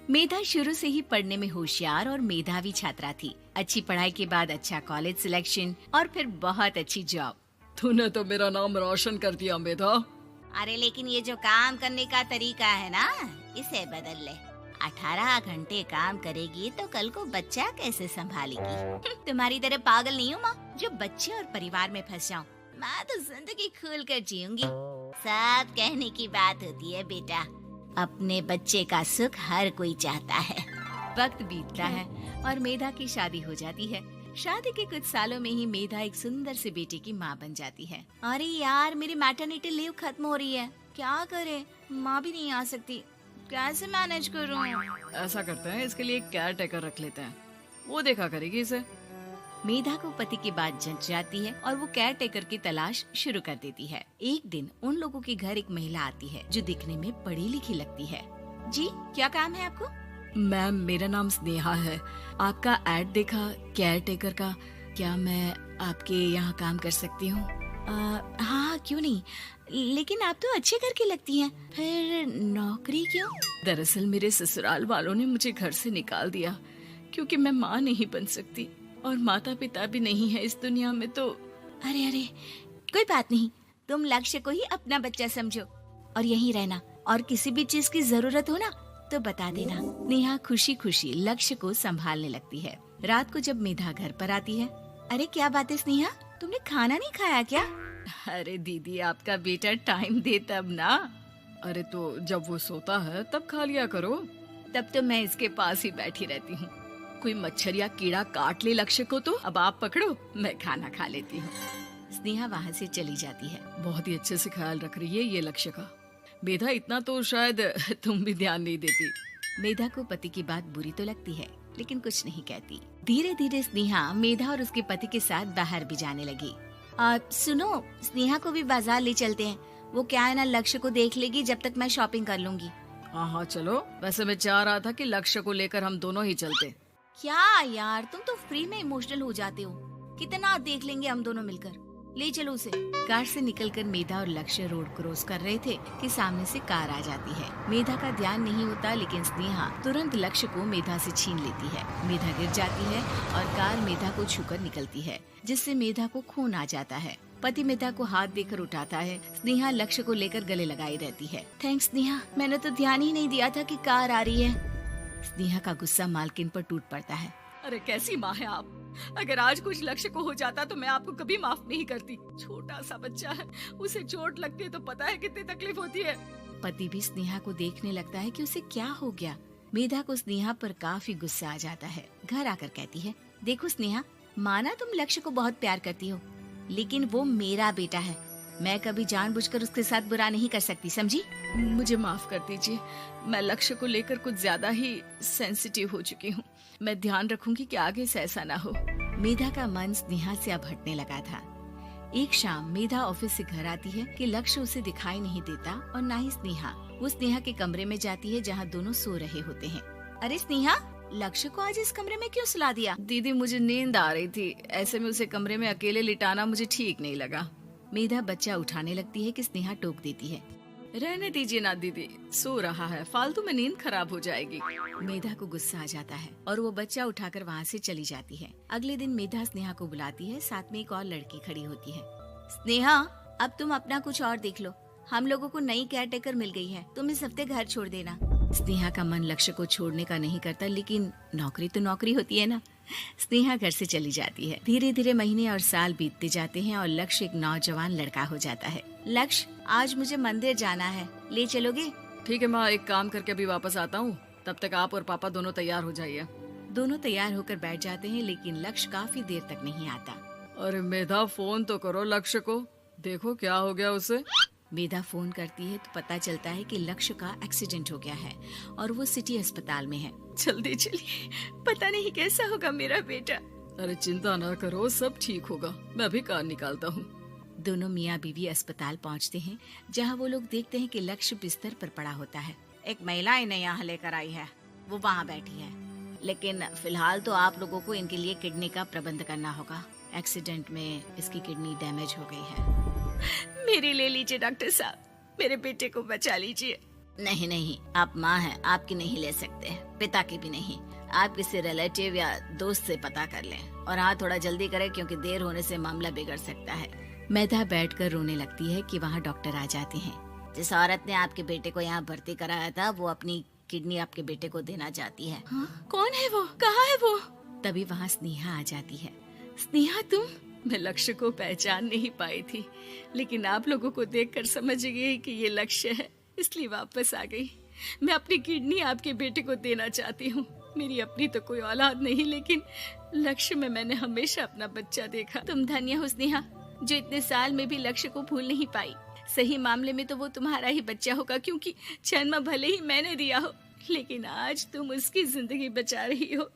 मेधा शुरू से ही पढ़ने में होशियार और मेधावी छात्रा थी। अच्छी पढ़ाई के बाद अच्छा कॉलेज सिलेक्शन और फिर बहुत अच्छी जॉब। तूने तो मेरा नाम रोशन कर दिया मेधा। अरे लेकिन ये जो काम करने का तरीका है ना, इसे बदल ले। 18 घंटे काम करेगी तो कल को बच्चा कैसे संभालेगी? तुम्हारी तरह पागल नहीं हूँ माँ, जो बच्चे और परिवार में फंस जाऊँ। मैं तो जिंदगी खुल कर जीऊंगी। सब कहने की बात होती है बेटा, अपने बच्चे का सुख हर कोई चाहता है। वक्त बीतता है और मेधा की शादी हो जाती है। शादी के कुछ सालों में ही मेधा एक सुंदर से बेटे की माँ बन जाती है। अरे यार, मेरी मैटरनिटी लीव खत्म हो रही है, क्या करे? माँ भी नहीं आ सकती, कैसे मैनेज करूँ? ऐसा करते हैं, इसके लिए एक केयर टेकर रख लेते हैं, वो देखा करेगी इसे। मेधा को पति की बात जंच जाती है और वो केयर टेकर की तलाश शुरू कर देती है। एक दिन उन लोगों के घर एक महिला आती है जो दिखने में पढ़ी लिखी लगती है। जी, क्या काम है आपको? मैम, मेरा नाम स्नेहा है। आपका एड देखा केयर टेकर का, क्या मैं आपके यहाँ काम कर सकती हूँ? हाँ, क्यों नहीं, लेकिन आप तो अच्छे घर की लगती हैं, फिर नौकरी क्यों? दरअसल मेरे ससुराल वालों ने मुझे घर से निकाल दिया क्योंकि मैं माँ नहीं बन सकती और माता पिता भी नहीं है इस दुनिया में। तो अरे कोई बात नहीं, तुम लक्ष्य को ही अपना बच्चा समझो और यहीं रहना, और किसी भी चीज की जरूरत हो ना तो बता देना। नेहा खुशी खुशी लक्ष्य को संभालने लगती है। रात को जब मेधा घर पर आती है, अरे क्या बात है स्नेहा, तुमने खाना नहीं खाया क्या? अरे दीदी, आपका बेटा टाइम दे तब ना। अरे तो जब वो सोता है तब खा लिया करो। तब तो मैं इसके पास ही बैठी रहती हूँ। कोई मच्छर या कीड़ा काट ले लक्ष्य को तो अब आप पकड़ो, मैं खाना खा लेती हूँ। स्नेहा वहाँ से चली जाती है। बहुत ही अच्छे से ख्याल रख रही है ये लक्ष्य का। मेधा, इतना तो शायद तुम भी ध्यान नहीं देती। मेधा को पति की बात बुरी तो लगती है लेकिन कुछ नहीं कहती। धीरे धीरे स्नेहा मेधा और उसके पति के साथ बाहर भी जाने लगी। सुनो, स्नेहा को भी बाजार ले चलते हैं, वो क्या है ना, लक्ष्य को देख लेगी जब तक मैं शॉपिंग कर लूंगी। हाँ चलो, वैसे मैं चाह रहा था कि लक्ष्य को लेकर हम दोनों ही चलते। क्या यार, तुम तो फ्री में इमोशनल हो जाते हो, कितना देख लेंगे हम दोनों मिलकर, ले चलो उसे। कार से निकलकर मेधा और लक्ष्य रोड क्रॉस कर रहे थे कि सामने से कार आ जाती है। मेधा का ध्यान नहीं होता लेकिन स्नेहा तुरंत लक्ष्य को मेधा से छीन लेती है। मेधा गिर जाती है और कार मेधा को छूकर निकलती है, जिससे मेधा को खून आ जाता है। पति मेधा को हाथ देकर उठाता है। स्नेहा लक्ष्य को लेकर गले लगाई रहती है। थैंक्स स्नेहा, मैंने तो ध्यान ही नहीं दिया था कि कार आ रही है। स्नेहा का गुस्सा मालकिन पर टूट पड़ता है। अरे कैसी माँ है आप, अगर आज कुछ लक्ष्य को हो जाता तो मैं आपको कभी माफ नहीं करती। छोटा सा बच्चा है, उसे चोट लगती है तो पता है कितनी तकलीफ होती है। पति भी स्नेहा को देखने लगता है कि उसे क्या हो गया। मेधा को स्नेहा पर काफी गुस्सा आ जाता है। घर आकर कहती है, देखो स्नेहा, माना तुम लक्ष्य को बहुत प्यार करती हो, लेकिन वो मेरा बेटा है, मैं कभी जानबूझकर उसके साथ बुरा नहीं कर सकती, समझी? मुझे माफ कर दीजिए, मैं लक्ष्य को लेकर कुछ ज्यादा ही सेंसिटिव हो चुकी हूँ। मैं ध्यान रखूंगी कि आगे से ऐसा ना हो। मेधा का मन स्नेहा से अब हटने लगा था। एक शाम मेधा ऑफिस से घर आती है कि लक्ष्य उसे दिखाई नहीं देता और ना ही स्नेहा। वो स्नेहा के कमरे में जाती है जहाँ दोनों सो रहे होते हैं। अरे स्नेहा, लक्ष्य को आज इस कमरे में क्यों सुला दिया? दीदी, मुझे नींद आ रही थी, ऐसे में उसे कमरे में अकेले लिटाना मुझे ठीक नहीं लगा। मेधा बच्चा उठाने लगती है कि स्नेहा टोक देती है। रहने दीजिए ना दीदी, सो रहा है, फालतू में नींद खराब हो जाएगी। मेधा को गुस्सा आ जाता है और वो बच्चा उठाकर वहाँ से चली जाती है। अगले दिन मेधा स्नेहा को बुलाती है, साथ में एक और लड़की खड़ी होती है। स्नेहा, अब तुम अपना कुछ और देख लो, हम लोगों को नई केयर टेकर मिल गई है, तुम इस हफ्ते घर छोड़ देना। स्नेहा का मन लक्ष्य को छोड़ने का नहीं करता, लेकिन नौकरी तो नौकरी होती है ना। स्नेहा घर से चली जाती है। धीरे धीरे महीने और साल बीतते जाते हैं और लक्ष्य एक नौजवान लड़का हो जाता है। लक्ष्य, आज मुझे मंदिर जाना है, ले चलोगे? ठीक है माँ, एक काम करके अभी वापस आता हूँ, तब तक आप और पापा दोनों तैयार हो जाइए। दोनों तैयार होकर बैठ जाते हैं लेकिन लक्ष्य काफी देर तक नहीं आता। अरे मेधा, फोन तो करो लक्ष्य को, देखो क्या हो गया उसे। मेधा फोन करती है तो पता चलता है कि लक्ष्य का एक्सीडेंट हो गया है और वो सिटी अस्पताल में है। जल्दी चलिए, पता नहीं कैसा होगा मेरा बेटा। अरे चिंता ना करो, सब ठीक होगा, मैं अभी कार निकालता हूँ। दोनों मियाँ बीवी अस्पताल पहुँचते हैं जहाँ वो लोग देखते हैं कि लक्ष्य बिस्तर पर पड़ा होता है। एक महिला इन्हें यहाँ लेकर आई है, वो वहाँ बैठी है, लेकिन फिलहाल तो आप लोगों को इनके लिए किडनी का प्रबंध करना होगा। एक्सीडेंट में इसकी किडनी डैमेज हो गई है। मेरी ले लीजिए डॉक्टर साहब, मेरे बेटे को बचा लीजिए। नहीं नहीं, आप माँ हैं, आपकी नहीं ले सकते, पिता की भी नहीं। आप किसी रिलेटिव या दोस्त से पता कर लें और हाँ थोड़ा जल्दी करें क्योंकि देर होने से मामला बिगड़ सकता है। मेधा बैठकर रोने लगती है कि वहाँ डॉक्टर आ जाते हैं। जिस औरत ने आपके बेटे को यहाँ भर्ती कराया था वो अपनी किडनी आपके बेटे को देना चाहती है। कौन है वो? कहाँ है वो? तभी वहाँ स्नेहा आ जाती है। स्नेहा तुम? मैं लक्ष्य को पहचान नहीं पाई थी, लेकिन आप लोगों को देखकर समझ गई कि ये लक्ष्य है, इसलिए वापस आ गई। मैं अपनी किडनी आपके बेटे को देना चाहती हूँ। मेरी अपनी तो कोई औलाद नहीं, लेकिन लक्ष्य में मैंने हमेशा अपना बच्चा देखा। तुम धन्य हो स्नेहा, जो इतने साल में भी लक्ष्य को भूल नहीं पाई। सही मामले में तो वो तुम्हारा ही बच्चा होगा, क्योंकि जन्म भले ही मैंने दिया हो, लेकिन आज तुम उसकी जिंदगी बचा रही हो।